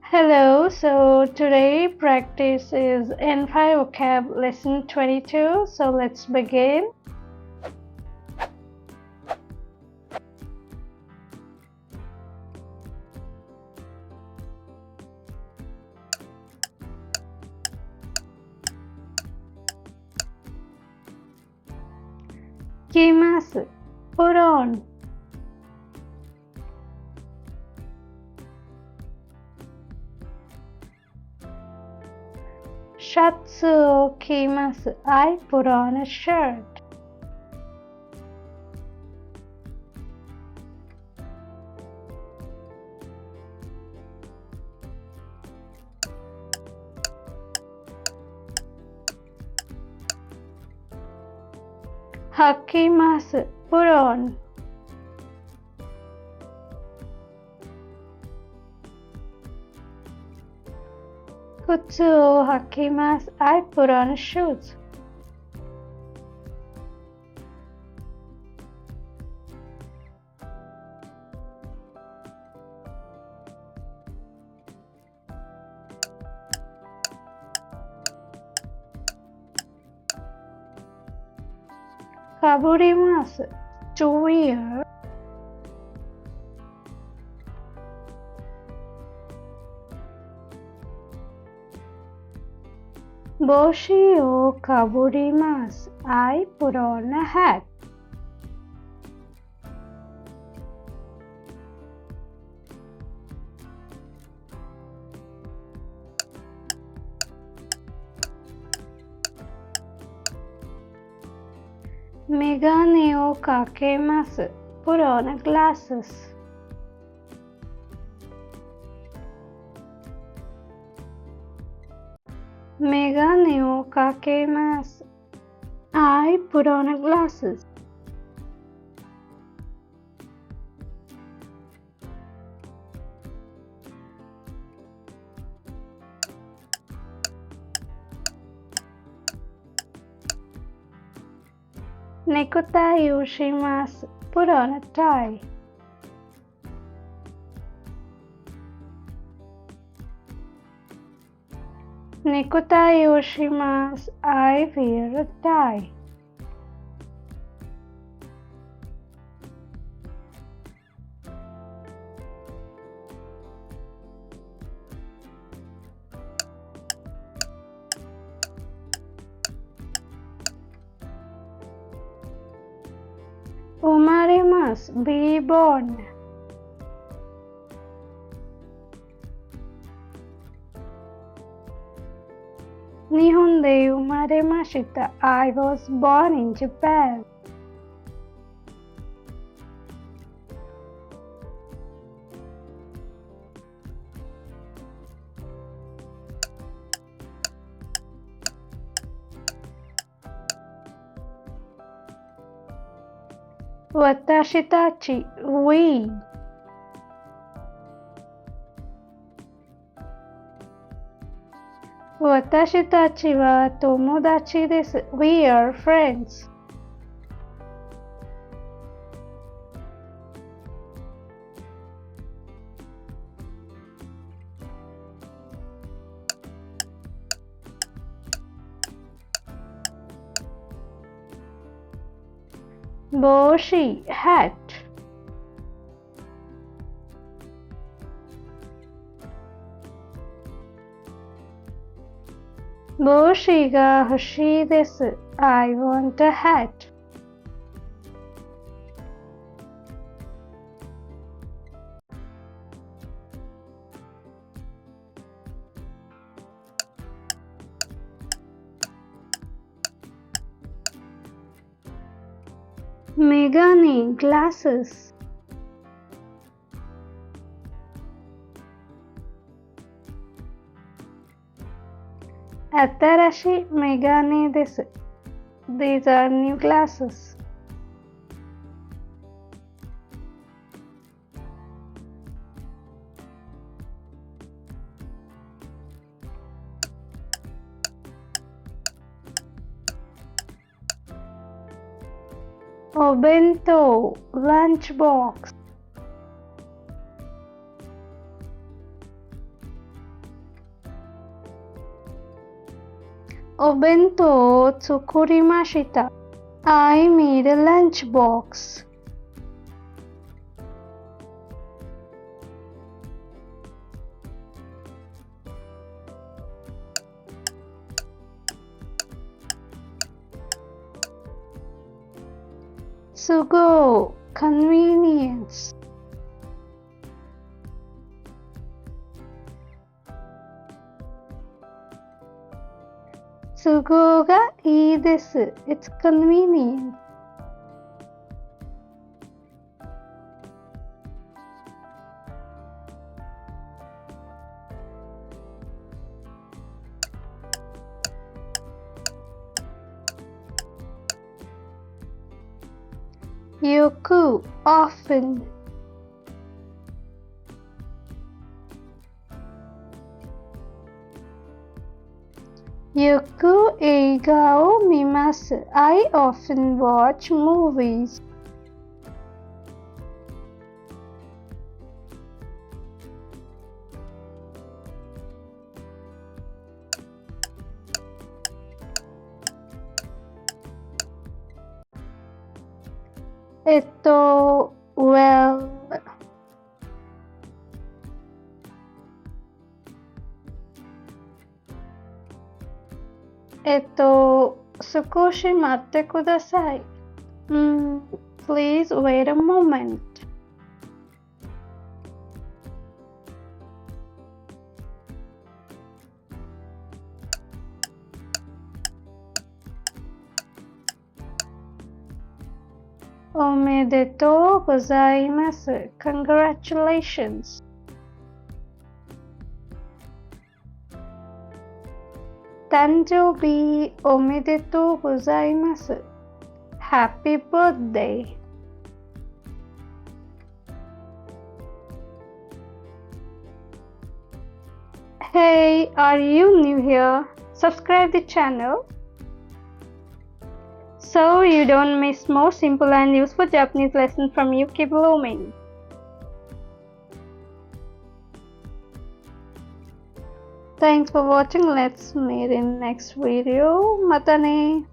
Hello, so today practice is N5 vocab lesson 22. So let's begin. Kimasu, put on. Shatsu o kimasu, I put on a shirt. Hakimasu, put on. Kutsu o hakimasu, I put on shoes. Kaburimasu, to wear. Boshi o kaburimasu, I put on a hat. Megane o kakemasu, put on glasses. Megane o kakemasu, I put on glasses. Necktie o shimasu, put on a tie. Necktie o shimasu, I wear a tie. Umarimasu, be born. Nihon de umaremashita, I was born in Japan. Watashi tachi, we. Watashi tachi wa tomodachi desu. We are friends. Boshi, hat. Boshi ga hoshii desu. I want a hat. Megane, glasses. Atarashi megane desu. These are new glasses. Obento, lunchbox. Obento tsukurimashita. I made a lunch box. Sugo, convenience. Sugo ga ii desu. It's convenient. Yoku, often. Yoku eiga o mimasu. I often watch movies. Well, Sukoshi matte kudasai. Please wait a moment. Omedetou gozaimasu. Congratulations. Tanjoubi omedetou gozaimasu. Happy birthday. Hey, are you new here? Subscribe the channel so you don't miss more simple and useful Japanese lessons from Yuki Blooming. Thanks for watching. Let's meet in next video. Mata ne.